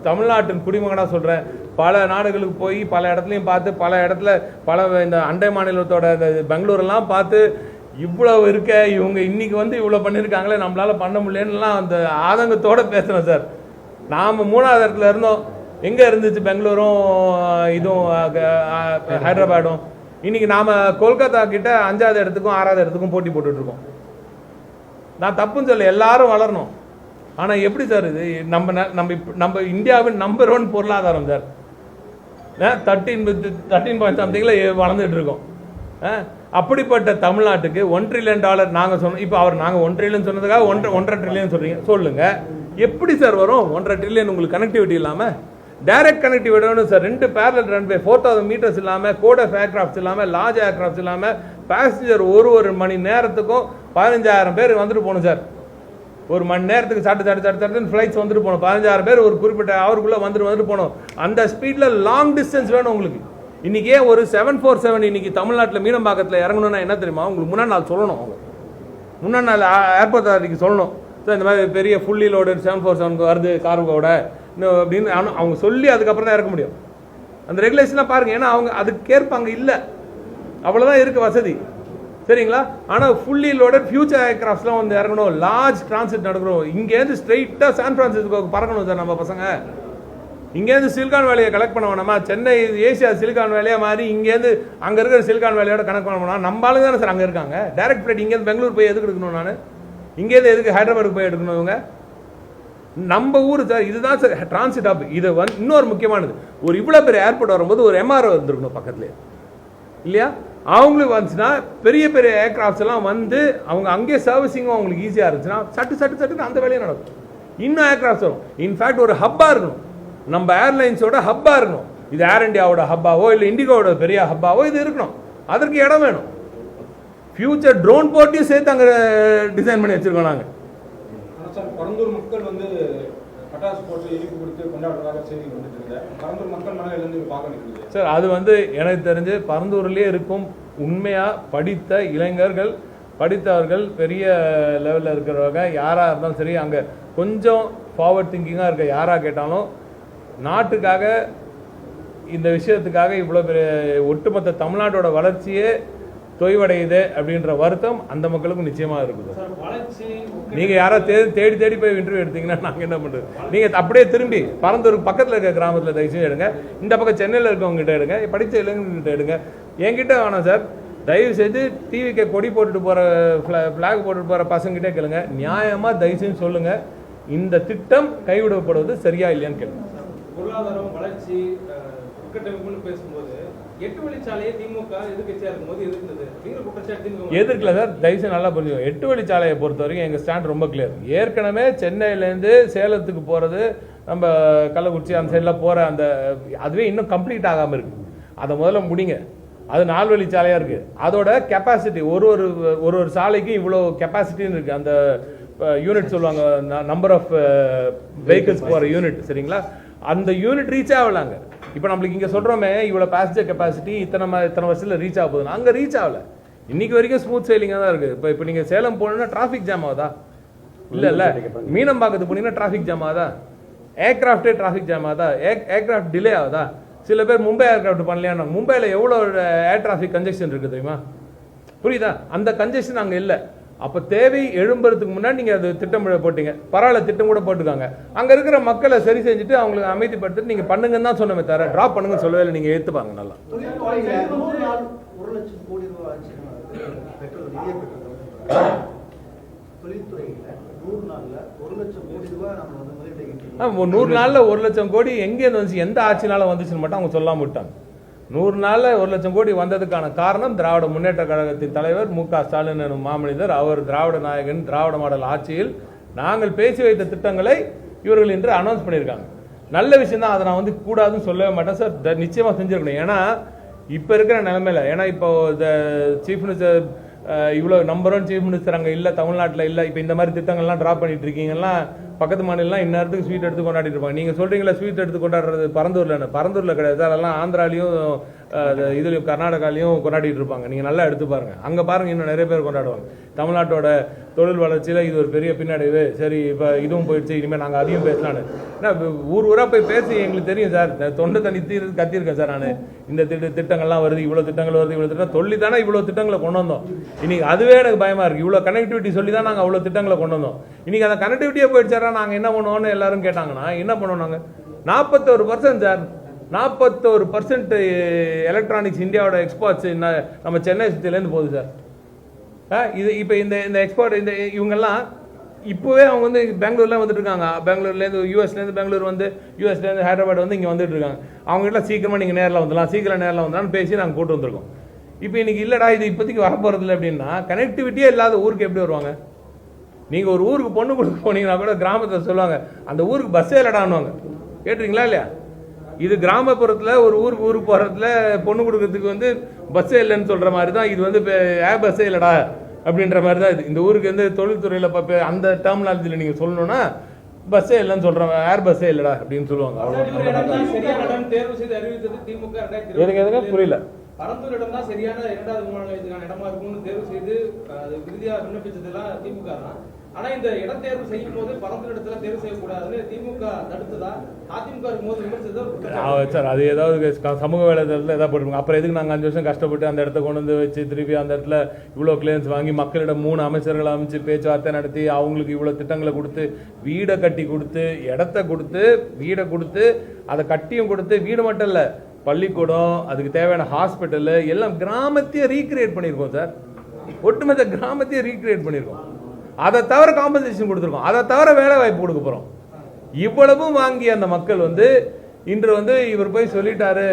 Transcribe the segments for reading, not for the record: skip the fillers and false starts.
தமிழ்நாட்டின் குடிமகனாக சொல்கிறேன். பல நாடுகளுக்கு போய் பல இடத்துலையும் பார்த்து பல இடத்துல பல இந்த அண்டை மாநிலத்தோட இந்த பெங்களூரெல்லாம் பார்த்து இவ்வளவு இருக்க இவங்க இன்னைக்கு வந்து இவ்வளோ பண்ணியிருக்காங்களே நம்மளால பண்ண முடியலன்னுலாம் அந்த ஆதங்கத்தோடு பேசுகிறேன் சார். நாம் 3வது இடத்துல இருந்தோம். எங்கே இருந்துச்சு பெங்களூரும் இதுவும் ஹைதராபாடும்? இன்னைக்கு நாம் கொல்கத்தா கிட்ட 5வது இடத்துக்கும் 6வது இடத்துக்கும் போட்டி போட்டுட்ருக்கோம். நான் தப்புன்னு சொல்ல, எல்லாரும் வளரணும். ஆனால் எப்படி சார் இது? நம்ம இந்தியாவின் நம்பர் 1 பொருளாதாரம் சார். 13 பாயிண்ட் சம்திங்கில் வளர்ந்துட்டு இருக்கோம். அப்படிப்பட்ட தமிழ்நாட்டுக்கு $1 trillion நாங்கள் சொன்னோம். இப்போ அவர் நாங்கள் 1 trillion சொன்னதுக்காக 1.5 trillion சொல்கிறீங்க. சொல்லுங்க, எப்படி சார் வரும் 1.5 trillion உங்களுக்கு கனெக்டிவிட்டி இல்லாமல்? டைரக்ட் கனெக்டிவிட்டி வேணும் சார். 2 parallel runway 4000 meters இல்லாமல், கோட் ஆஃப் ஏர்கிராஃப்ட்ஸ் இல்லாமல், லார்ஜ் ஏர்கிராஃப்ட்ஸ் இல்லாமல், பேசஞ்சர் ஒரு மணி நேரத்துக்கும் 15,000 பேர் வந்துட்டு போகணும் சார். ஒரு மணி நேரத்துக்கு சட்டு ஃப்ளைட்ஸ் வந்துட்டு போகணும். 15,000 பேர் ஒரு குறிப்பிட்ட அவருக்குள்ளே வந்துட்டு போகணும். அந்த ஸ்பீடில் லாங் டிஸ்டன்ஸ் வேணும் உங்களுக்கு. இன்றைக்கே ஒரு 747 இன்னைக்கு தமிழ்நாட்டில் மீனம்பாக்கத்தில் இறங்கணும்னா என்ன தெரியுமா? உங்களுக்கு முன்னாடி நாள் சொல்லணும். அவங்க முன்னாடி நாள் ஏர்போர்ட் அதாரிட்டிக்கு சொல்லணும் சார், இந்த மாதிரி பெரிய ஃபுல்லி லோடு 747 வருது கார்கோட இன்னும் அப்படின்னு அவங்க சொல்லி அதுக்கப்புறம் தான் இறக்க முடியும். அந்த ரெகுலேஷனாக பாருங்கள். ஏன்னா அவங்க அதுக்கு கேட்பாங்க. இல்லை, அவ்வளோதான் இருக்குது வசதி, சரிங்களா? ஆனால் ஃபுல்லி லோடட் ஃபியூச்சர் ஏர்கிராஃப்ட்ஸ்லாம் வந்து இறங்கணும். லார்ஜ் டிரான்சிட் நடக்கணும். இங்கேருந்து ஸ்ட்ரெயிட்டாக சான் பிரான்சிஸ்கோக்கு பறக்கணும் சார் நம்ம பசங்க. இங்கேருந்து சிலிகான் வேலையை கலெக்ட் பண்ண வேணாமா? சென்னை ஏசியா சிலிகான் வேலையாக மாறி இங்கேருந்து அங்கே இருக்கிற சிலிகான் வேலையோட கனெக்ட் பண்ண வேணாம். நம்ம ஆளுங்க தானே சார் அங்கே இருக்காங்க. டைரக்ட் ஃப்ளைட் இங்கேருந்து பெங்களூர் போய் எதுக்கு எடுக்கணும்? நான் இங்கேருந்து எதுக்கு ஹைதராபாத்துக்கு போய் எடுக்கணும்? இவங்க நம்ம ஊர் சார். இதுதான் சார் டிரான்சிட் ஹப். இது வந்து இன்னொரு முக்கியமானது, ஒரு இவ்வளோ பெரிய ஏர்போர்ட் வரும்போது ஒரு MRO வந்துருக்கணும் பக்கத்துலேயே, இல்லையா? அவங்களுக்கு வந்துச்சுன்னா பெரிய பெரிய ஏர்கிராஃப்ட்ஸ் எல்லாம் வந்து அவங்க அங்கேயே சர்வீசிங்கும் அவங்களுக்கு ஈஸியாக இருந்துச்சுன்னா சட்டு அந்த வேலையும் நடக்கும். இன்னும் ஏர்கிராஃப்ட்ஸ் வரும். இன்ஃபேக்ட் ஒரு ஹப்பாக இருக்கணும், நம்ம ஏர்லைன்ஸோட ஹப்பாக இருக்கணும். இது ஏர் இண்டியாவோட ஹப்பாவோ இல்லை இண்டிகோவோட பெரிய ஹப்பாவோ இது இருக்கணும். அதற்கு இடம் வேணும். ஃபியூச்சர் ட்ரோன் போர்ட்டையும் சேர்த்து அங்கே டிசைன் பண்ணி வச்சிருக்கோம் நாங்கள். பரந்தூர் மக்கள் வந்து பட்டாசு போட்டு இனிப்பு கொடுத்து கொண்டாடுறதாக செய்தி வந்துட்டு இருந்தது. பரந்தூர் மக்கள் மனதிலிருந்து பார்க்க சார், அது வந்து எனக்கு தெரிஞ்சு பரந்தூர்லேயே இருக்கும் உண்மையாக படித்த இளைஞர்கள், படித்தவர்கள், பெரிய லெவலில் இருக்கிறவங்க யாராக இருந்தாலும் சரி, அங்கே கொஞ்சம் ஃபார்வர்ட் திங்கிங்காக இருக்க யாராக கேட்டாலும் நாட்டுக்காக இந்த விஷயத்துக்காக இவ்வளோ பெரிய ஒட்டுமொத்த தமிழ்நாட்டோட வளர்ச்சியே தொய்வடையுது அப்படின்ற வருத்தம் அந்த மக்களுக்கும் நிச்சயமாக இருக்குது. நீங்கள் யாராவது தேடி போய் இன்டர்வியூ எடுத்தீங்கன்னா நாங்கள் என்ன பண்ணுறது? நீங்கள் அப்படியே திரும்பி பரந்தூர் பக்கத்தில் இருக்க கிராமத்தில் தயவுசெய்து எடுங்க. இந்த பக்கம் சென்னையில் இருக்கவங்ககிட்ட எடுங்க, படித்த இளைஞர்கிட்ட எடுங்க. என்கிட்ட வேணாம் சார். தயவு செய்து டிவிக்கு கொடி போட்டுட்டு போகிற ஃப்ளாக் போட்டுட்டு போகிற பசங்கிட்டே கேளுங்க. நியாயமாக தயவுசெய்து சொல்லுங்கள், இந்த திட்டம் கைவிடப்படுவது சரியா இல்லையான்னு கேளுங்க. பொருளாதாரம், வளர்ச்சி, உட்கட்டமைப்புன்னு பேசும்போது 8 வழிச்சாலையை திமுக எதிர்க்கட்சியாக இருக்கும்போது எதிர்த்தது. எதிர்க்கல சார், தயவுசெய்து நல்லா புரிஞ்சுக்கோங்க. 8 வழிச்சாலையை பொறுத்த வரைக்கும் எங்கள் ஸ்டாண்ட் ரொம்ப கிளியர். ஏற்கனவே சென்னையிலேருந்து சேலத்துக்கு போகிறது, நம்ம கள்ளக்குறிச்சி அந்த சைடில் போகிற அந்த அதுவே இன்னும் கம்ப்ளீட் ஆகாமல் இருக்குது. அதை முதல்ல முடிங்க. அது 4 வழிச்சாலையாக இருக்குது. அதோட கெப்பாசிட்டி ஒரு சாலைக்கு இவ்வளோ கெப்பாசிட்டின்னு இருக்குது. அந்த யூனிட் சொல்லுவாங்க, நம்பர் ஆஃப் வெஹிக்கிள்ஸ் போகிற யூனிட், சரிங்களா? அந்த யூனிட் ரீச் ஆகலாங்க. இப்போ நம்மளுக்கு இங்கே சொல்கிறோமே இவ்வளோ பேசஞ்சர் கெப்பாசிட்டி இத்தனை வருஷத்தில் ரீச் ஆக போகுதுன்னா அங்கே ரீச் ஆகலை. இன்னைக்கு வரைக்கும் ஸ்மூத் சைலிங்காக தான் இருக்குது. இப்போ நீங்கள் சேலம் போனீங்கன்னா டிராஃபிக் ஜாம் ஆகுதா? இல்லை. மீனம்பாக்கத்துக்கு போனீங்கன்னா டிராஃபிக் ஜாம் ஆகுதா? ஏர்கிராஃப்டே டிராஃபிக் ஜாம் ஆகுதா? ஏர்கிராஃப்ட் டிலே ஆகுதா? சில பேர் மும்பை ஏர்கிராஃப்ட் பண்ணலையானா மும்பையில் எவ்வளோ ஏர் டிராஃபிக் கன்ஜெக்ஷன் இருக்குது தெரியுமா? புரியுதா? அந்த கன்ஜெக்ஷன் அங்கே இல்லை. அப்போ தேவை எழும்புறதுக்கு முன்னாடி நீங்கள் அது திட்டம் போட்டீங்க, பரவாயில்ல, திட்டம் கூட போட்டுக்காங்க. அங்கே இருக்கிற மக்களை சரி செஞ்சுட்டு அவங்களுக்கு அமைதிப்படுத்திட்டு நீங்கள் பண்ணுங்கன்னு தான் சொன்னமே தவிர ட்ராப் பண்ணுங்கன்னு சொல்லவே இல்லை. நீங்கள் ஏற்றுப்பாங்க நல்லா. $100 நாளில் 1 லட்சம் கோடி எங்கேருந்து வந்துச்சு, எந்த ஆட்சினால வந்துச்சுன்னு மட்டும் அவங்க சொல்லாம விட்டாங்க. 100 நாளில் 1 லட்சம் கோடி வந்ததுக்கான காரணம் திராவிட முன்னேற்ற கழகத்தின் தலைவர் மு.க. ஸ்டாலின் எனும் மாமனிதர். அவர் திராவிட நாயகன், திராவிட மாடல் ஆட்சியில் நாங்கள் பேசி வைத்த திட்டங்களை இவர்கள் இன்று அனௌன்ஸ் பண்ணியிருக்காங்க. நல்ல விஷயம் தான். அதை நான் வந்து கூடாதுன்னு சொல்லவே மாட்டேன் சார். நிச்சயமாக செஞ்சுருக்கணும். ஏன்னா இப்போ இருக்கிற நிலைமையில, ஏன்னா இப்போ சீஃப் மினிஸ்டர் இவ்வளோ நம்பர் 1 சீஃப் மினிஸ்டர் அங்கே இல்லை, தமிழ்நாட்டில் இல்லை. இப்போ இந்த மாதிரி திட்டங்கள்லாம் ட்ராப் பண்ணிட்டு இருக்கீங்கன்னா பக்கத்து மாநிலம் இந்நேரத்துக்கு ஸ்வீட் எடுத்து கொண்டாடிட்டு இருப்பாங்க. நீங்கள் சொல்கிறீங்களா ஸ்வீட் எடுத்து கொண்டாடுறது பரந்தூரில் கிடையாது சார். அதெல்லாம் ஆந்திராலையும் இதுலையும் கர்நாடகாலையும் கொண்டாடிட்டு இருப்பாங்க. நீங்கள் நல்லா எடுத்து பாருங்கள். அங்கே பாருங்கள், இன்னும் நிறைய பேர் கொண்டாடுவாங்க. தமிழ்நாட்டோட தொழில் வளர்ச்சியில் இது ஒரு பெரிய பின்னடைவு. சரி, இப்போ இதுவும் போயிடுச்சு, இனிமேல் நாங்கள் அதையும் பேசலான்னு. ஏன்னா ஊர் ஊராக போய் பேசி எங்களுக்கு தெரியும் சார். தொண்டை தண்ணி கத்தியிருக்கேன் சார் நான். இந்த திட்டங்கள்லாம் வருது, இவ்வளோ திட்டங்கள் வருது, இவ்வளோ திட்டம் சொல்லி தானே இவ்வளோ திட்டங்களை கொண்டு வந்தோம். இன்னைக்கு அதுவே எனக்கு பயமாக இருக்குது. இவ்வளோ கனெக்டிவிட்டி சொல்லி தான் நாங்கள் அவ்வளோ திட்டங்களை கொண்டு வந்தோம். இன்னைக்கு அந்த கனெக்டிவிட்டியே போயிடுச்சாரா, நாங்கள் என்ன பண்ணுவோம்னு எல்லாரும் கேட்டாங்கன்னா என்ன பண்ணுவோம் நாங்கள்? 41% சார், 41% எலக்ட்ரானிக்ஸ் இந்தியாவோட எக்ஸ்போர்ட்ஸ் நம்ம சென்னை சிட்டிலேருந்து போகுது சார். இது இப்போ இந்த எக்ஸ்போர்ட் இவங்கெல்லாம் இப்போவே அவங்க வந்து பெங்களூர்லாம் வந்துட்டு இருக்காங்க. பெங்களூர்லேருந்து யூஎஸ்லேருந்து பெங்களூர் வந்து யூஎஸ்லேருந்து ஹைதராபாத் வந்து இங்கே வந்துட்டு இருக்காங்க. அவங்ககிட்ட சீக்கிரமாக நீங்கள் நேரில் வந்துடலாம், சீக்கிரம் நேரில் வந்துடலாம்னு பேசி நாங்கள் கூட்டு வந்திருக்கோம். இப்போ இன்னைக்கு இல்லைடா இது இப்போதைக்கு வரப்போகிறதில்ல அப்படின்னா கனெக்டிவிட்டியே இல்லாத ஊருக்கு எப்படி வருவாங்க? நீங்கள் ஒரு ஊருக்கு பொண்ணு கொடுக்க போனீங்கன்னா கூட கிராமத்தில் சொல்லுவாங்க அந்த ஊருக்கு பஸ்ஸே இல்லடான்னுவாங்க. கேட்டுறீங்களா இல்லையா? இது கிராமப்புறத்தில் ஒரு ஊருக்கு போகிறதுல பொண்ணு கொடுக்கறதுக்கு வந்து பஸ்ஸே இல்லைன்னு சொல்கிற மாதிரி தான் இது வந்து ஏர் பஸ்ஸே இல்லைடா அப்படின்ற மாதிரி தான் இது. இந்த ஊருக்கு வந்து தொழில்துறையில் அந்த டெர்மினாலஜியில் நீங்கள் சொல்லணும்னா பஸ்ஸே இல்லைன்னு சொல்கிறேன், ஏர் பஸ்ஸே இல்லைடா அப்படின்னு சொல்லுவாங்க. எதுக்கு புரியல? பரந்தூர் இடம் தான் சரியான 2வது விமான நிலையத்துக்கான இடமா இருக்கும்னு தேர்வு செய்து இறுதியா விண்ணப்பிச்சதெல்லாம் திமுக தான். ஆனா இந்த இடத்தேர்வு செய்யும் போது பரந்தூர் இடத்துல தேர்வு செய்யக்கூடாதுன்னு திமுக தடுத்ததா அதிமுக இருக்கும்போது விமர்சித்தது சார். அது ஏதாவது சமூக வேலைதளத்தில் ஏதாவது போட்டுருங்க. அப்புறம் எதுக்கு நாங்கள் 5 வருஷம் கஷ்டப்பட்டு அந்த இடத்த கொண்டு வந்து வச்சு திருப்பி அந்த இடத்துல இவ்வளோ கிளியரன்ஸ் வாங்கி மக்களிடம் 3 அமைச்சர்களை அமைச்சு பேச்சுவார்த்தை நடத்தி அவங்களுக்கு இவ்வளோ திட்டங்களை கொடுத்து வீடை கட்டி கொடுத்து இடத்த கொடுத்து வீடை கொடுத்து அதை கட்டியும் கொடுத்து வீடு மட்டும் இல்லை பள்ளிக்கூடம் அதுக்கு தேவையான ஹாஸ்பிட்டலு எல்லாம் கிராமத்தையே ரீக்ரியேட் பண்ணியிருக்கோம் சார். ஒட்டுமொத்த கிராமத்தையே ரீக்ரியேட் பண்ணியிருக்கோம். அதை தவிர காம்பன்சேஷன் கொடுத்துருக்கோம், அதை தவிர வேலை வாய்ப்பு கொடுக்க போகிறோம். இவ்வளவும் வாங்கி அந்த மக்கள் வந்து இன்று வந்து இவர் போய் சொல்லிட்டாரு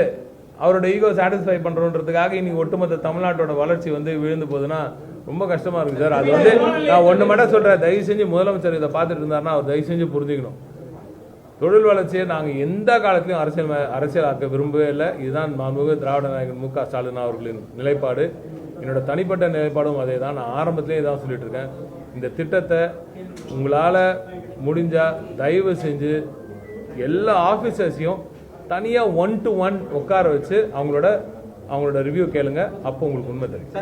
அவரோட ஈகோ சாட்டிஸ்ஃபை பண்ணுறோன்றதுக்காக இன்னைக்கு ஒட்டுமொத்த தமிழ்நாட்டோட வளர்ச்சி வந்து விழுந்து போகுதுன்னா ரொம்ப கஷ்டமாக இருக்குது சார். அது வந்து நான் ஒன்று மட்டும் சொல்கிறேன், தயவு செஞ்சு முதலமைச்சர் இதை பார்த்துட்டு இருந்தாருன்னா அவர் தயவு செஞ்சு புரிஞ்சுக்கணும். தொழில் வளர்ச்சியை நாங்கள் எந்த காலத்திலையும் அரசியலாக்க விரும்பவே இல்லை. இதுதான் மாண்புமிகு திராவிட நாயகன் மு.க. ஸ்டாலின் அவர்களின் நிலைப்பாடு. என்னோட தனிப்பட்ட நிலைப்பாடும் அதே தான். நான் ஆரம்பத்திலே தான் சொல்லிட்டு இருக்கேன். இந்த திட்டத்தை உங்களால் முடிஞ்சால் தயவு செஞ்சு எல்லா ஆஃபீஸர்ஸையும் தனியாக 1-to-1 உட்கார வச்சு அவங்களோட ரிவ்யூ கேளுங்க. அப்போ உங்களுக்கு உண்மை தெரியும்.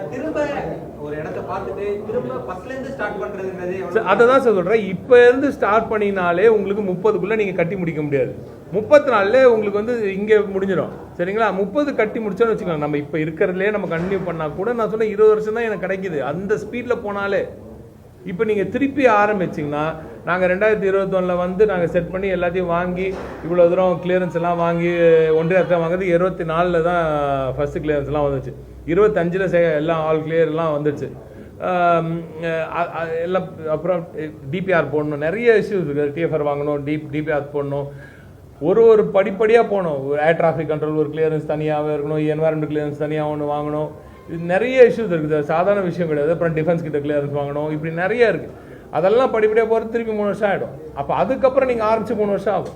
அதை தான் சொல்கிறேன். இப்போ இருந்து ஸ்டார்ட் பண்ணினாலே உங்களுக்கு 30க்குள்ளே நீங்கள் கட்டி முடிக்க முடியாது. 30 நாள்ல உங்களுக்கு வந்து இங்கே முடிஞ்சிடும். சரிங்களா? 30 கட்டி முடிச்சோன்னு வச்சுக்கோங்க. நம்ம இப்போ இருக்கிறதுலே நம்ம கண்டினியூ பண்ணால் கூட நான் சொன்னேன் 20 வருஷம் தான் எனக்கு கிடைக்குது. அந்த ஸ்பீடில் போனாலே இப்போ நீங்கள் திருப்பி ஆரம்பிச்சிங்கன்னா நாங்கள் 2021 வந்து நாங்கள் செட் பண்ணி எல்லாத்தையும் வாங்கி இவ்வளோ தூரம் கிளியரன்ஸ் எல்லாம் வாங்கி ஒன்றியத்தை வாங்குறது 24 தான் ஃபர்ஸ்ட் கிளியரன்ஸ் எல்லாம் வந்துச்சு. 25 எல்லாம் ஆல் கிளியர்லாம் வந்துச்சு. எல்லாம் அப்புறம் டிபிஆர் போடணும், நிறைய இஷ்யூஸ் இருக்குது. டிஎஃப்ஆர் வாங்கணும், டிபிஆர் போடணும், ஒரு படிப்படியாக போகணும். ஏர் டிராஃபிக் கண்ட்ரோல் ஒரு கிளியரன்ஸ் தனியாகவே இருக்கணும், என்வாரன்மெண்ட் கிளியரன்ஸ் தனியாக ஒன்று வாங்கணும். இது நிறைய இஷ்யூஸ் இருக்குது, சாதாரண விஷயம் கிடையாது. அப்புறம் டிஃபென்ஸ் கிட்ட கிளியரன்ஸ் வாங்கணும், இப்படி நிறைய இருக்குது. அதெல்லாம் படிப்படியாக போகிறது திருப்பி 3 வருஷம் ஆகிடும். அப்போ அதுக்கப்புறம் நீங்கள் ஆரம்பிச்சு 3 வருஷம் ஆகும்.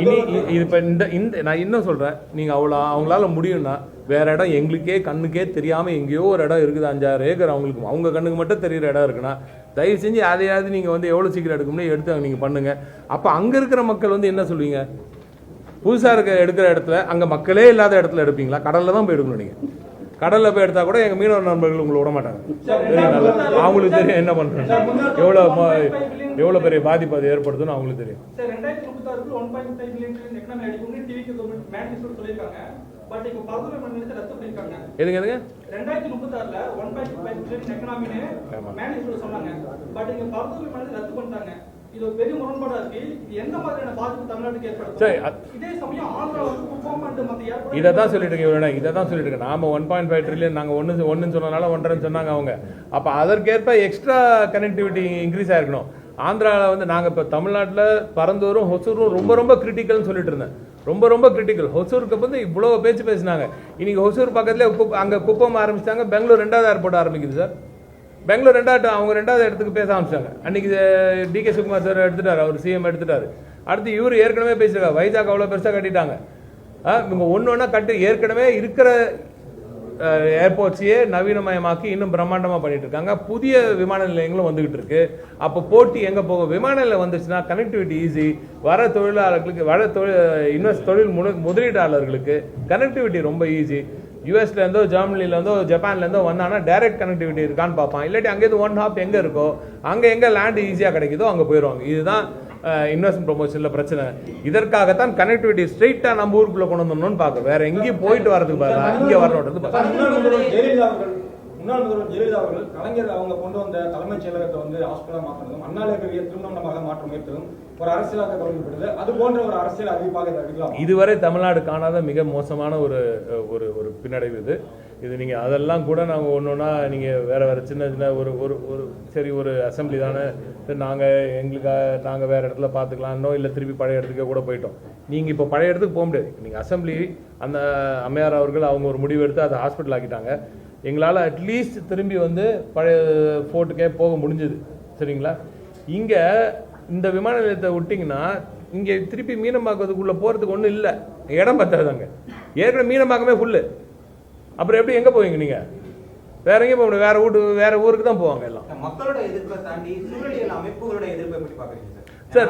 இனி இது இப்போ இந்த நான் இன்னும் சொல்கிறேன், நீங்கள் அவங்களால முடியும்னா வேறு இடம் எங்களுக்கே கண்ணுக்கே தெரியாமல் எங்கேயோ ஒரு இடம் இருக்குது, 5-6 ஏக்கர் அவங்களுக்கு அவங்க கண்ணுக்கு மட்டும் தெரிகிற இடம் இருக்குன்னா தயவு செஞ்சு அதையாவது நீங்கள் வந்து எவ்வளோ சீக்கிரம் எடுக்க முடியும் எடுத்து நீங்கள் பண்ணுங்கள். அப்போ அங்கே இருக்கிற மக்கள் வந்து என்ன சொல்லுவீங்க? புதுசாக எடுக்கிற இடத்துல அங்கே மக்களே இல்லாத இடத்துல எடுப்பீங்களா? கடலில் தான் போய் எடுக்கணும். நீங்கள் கடலில் போய் எடுத்தால் கூட எங்கள் மீனவ நண்பர்கள் உங்களை விட மாட்டாங்க. அவங்களுக்கு தெரியும் என்ன பண்ணுறாங்க, எவ்வளோ பெரிய பாதிப்பு அது ஏற்படுத்துன்னு அவங்களுக்கு தெரியும். எதுங்க 2036ல 1.5 பில்லியன் எகனாமினே மேனேஜ்மென்ட் சொன்னாங்க. பட் இங்க பரந்தூர் விமானத்தை ரத்து பண்ணிட்டாங்க. இது ஒரு பெரிய முரண்பாடா இருக்கு. இது எந்த மாதிரியான பாதிப்பு தமிழ்நாட்டுக்கு ஏற்படுத்தும்? இதே சமயம் ஆந்திரா வந்து குப்பம் மத்திய இதை தான் சொல்லிட்டு இருக்கேன். நாம 1.5 ட்ரில்லியன் நாங்கள் ஒன்று சொன்னனால 1.5 சொன்னாங்க அவங்க. அப்போ அதற்கேற்ப எக்ஸ்ட்ரா கனெக்டிவிட்டி இன்க்ரீஸ் ஆயிருக்கணும். ஆந்திராவில் வந்து நாங்கள் இப்போ தமிழ்நாட்டில் பரந்தூரும் ஹொசூரும் ரொம்ப கிரிட்டிக்கல்னு சொல்லிட்டு இருந்தேன். ரொம்ப கிரிட்டிக்கல். ஹொசூருக்கு வந்து இவ்வளோ பேச்சு பேசினாங்க. இன்னைக்கு ஹொசூர் பக்கத்தில் அங்கே குப்பம் ஆரம்பிச்சிட்டாங்க. பெங்களூர் 2வது ஏர்போர்ட் ஆரம்பிக்குது சார். பெங்களூர் அவங்க 2வது இடத்துக்கு பேச ஆரம்பிச்சாங்க. அன்னைக்கு டிகே சிவகுமார் சார் எடுத்துட்டாரு, அவர் சிஎம் எடுத்துட்டாரு. அடுத்து இவர் ஏற்கனவே பேசியிருக்காரு. வைஜாக் அவ்வளோ பெருசாக கட்டிட்டாங்க. இவங்க ஒன்று கட்டி ஏற்கனவே இருக்கிற ஏர்போர்ட்ஸையே நவீனமயமாக்கி இன்னும் பிரம்மாண்டமாக பண்ணிட்டு இருக்காங்க. புதிய விமான நிலையங்களும் வந்துகிட்டு இருக்கு. அப்போ போட்டி எங்கே போகும்? விமான நிலையம் வந்துச்சுன்னா கனெக்டிவிட்டி ஈஸி. வர தொழிலாளர்களுக்கு தொழில் முதலீட்டாளர்களுக்கு கனெக்டிவிட்டி ரொம்ப ஈஸி. யூஎஸ்லேருந்தோ ஜெர்மனிலேருந்தோ ஜப்பான்லேருந்தோ வந்தாங்கன்னா டைரக்ட் கனெக்டிவிட்டி இருக்கான்னு பார்ப்பான். இல்லாட்டி அங்கேருந்து ஒன் ஹாப் எங்கே இருக்கோ அங்கே எங்கே லேண்ட் ஈஸியாக கிடைக்குதோ அங்கே போயிடுவாங்க. இதுதான் இன்வெஸ்ட்மெண்ட் ப்ரொமோஷனில் பிரச்சனை. இதற்காகத்தான் கனெக்டிவிட்டி ஸ்ட்ரெயிட்டாக நம்ம ஊருக்குள்ளே கொண்டு வந்துடணும்னு பார்க்க, வேற எங்கேயும் போயிட்டு வரதுக்கு பதிலாக இங்கே வரணுன்றது. முன்னாள் முதல்வர் ஜெயலலிதா அவர்கள் கலைஞர் அவங்க கொண்டு வந்த தலைமைச் செயலகத்தை வந்து ஹாஸ்பிட்டலாக மாற்றினதும், அண்ணா லைப்ரரியை திருமணமாக மாற்ற முயற்சியும் ஒரு அரசியலாக தொடங்கப்பட்டது. அது போன்ற ஒரு அரசியல் அறிவிப்பாக இதை எடுக்கலாம். இதுவரை தமிழ்நாடு காணாத மிக மோசமான ஒரு ஒரு ஒரு பின்னடைவு இது. நீங்கள் அதெல்லாம் கூட நாங்கள் ஒன்று நீங்கள் வேறு சின்ன சின்ன ஒரு சரி ஒரு அசம்பிளி தானே, நாங்கள் வேறு இடத்துல பார்த்துக்கலாம்னோ இல்லை திருப்பி பழைய இடத்துக்கே கூட போயிட்டோம். நீங்கள் இப்போ பழைய இடத்துக்கு போக முடியாது. நீங்கள் அசம்பிளி அந்த அம்மையார் அவர்கள் அவங்க ஒரு முடிவு எடுத்து அதை ஹாஸ்பிட்டல் ஆக்கிட்டாங்க. எங்களால் அட்லீஸ்ட் திரும்பி வந்து பழைய ஃபோர்ட்டுக்கே போக முடிஞ்சுது. சரிங்களா? இங்கே இந்த விமான நிலையத்தை விட்டிங்கன்னா இங்கே திருப்பி மீனம்பாக்கத்துக்குள்ளே போகிறதுக்கு ஒன்றும் இல்லை, இடம் பத்தாதாங்க. ஏற்கனவே மீனம்பாக்கமே ஃபுல்லு. அப்புறம் எப்படி எங்கே போவீங்க நீங்கள்? வேற எங்கேயும் போக முடியாது. வேற ஊருக்கு தான் போவாங்க எல்லாம். மக்களோட எதிர்ப்பை தாண்டி சூழலியல் அமைப்புகளோட எதிர்ப்பை எப்படி பார்க்குறீங்க சார்?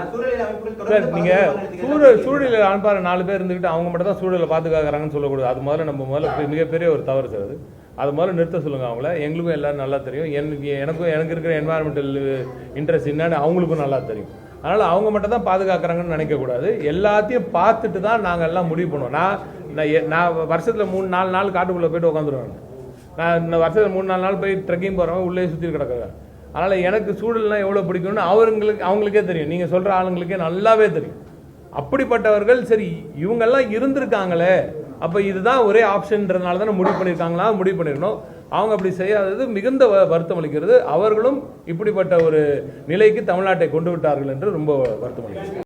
சூழலில் அனுப்பாரு 4 பேர் இருந்துக்கிட்டு அவங்க மட்டும் தான் சூழலை பாதுகாக்கிறாங்கன்னு சொல்லக்கூடாது. அது முதல்ல மிகப்பெரிய ஒரு தவறு சார். அது முதல்ல நிறுத்த சொல்லுங்கள் அவங்கள. எங்களுக்கும் எல்லாரும் நல்லா தெரியும். எனக்கு இருக்கிற என்வாயர்மெண்டல் இன்ட்ரெஸ்ட் என்னன்னு அவங்களுக்கும் நல்லா தெரியும். அதனால் அவங்க மட்டும் தான் பாதுகாக்கிறாங்கன்னு நினைக்கக்கூடாது. எல்லாத்தையும் பார்த்துட்டு தான் நாங்கள் எல்லாம் முடிவு பண்ணுவோம். நான் வருஷத்தில் 3-4 நாள் காட்டுக்குள்ளே போய்ட்டு உட்காந்துருவேன். நான் இந்த வருஷத்தில் 3-4 நாள் போய் ட்ரெக்கிங் போகிறவங்க உள்ளே சுற்றி கிடக்குறேன். அதனால் எனக்கு சூழல்லாம் எவ்வளோ பிடிக்கும்னு அவங்களுக்கே தெரியும். நீங்கள் சொல்கிற ஆளுங்களுக்கே நல்லாவே தெரியும். அப்படிப்பட்டவர்கள் சரி இவங்கெல்லாம் இருந்திருக்காங்களே, அப்போ இதுதான் ஒரே ஆப்ஷன்றதுனால தானே முடிவு பண்ணியிருக்கணும். அவங்க அப்படி செய்யாதது மிகுந்த வருத்தம் அளிக்கிறது. அவர்களும் இப்படிப்பட்ட ஒரு நிலைக்கு தமிழ்நாட்டை கொண்டு விட்டார்கள் என்று ரொம்ப வருத்தம் அளிக்கிறது.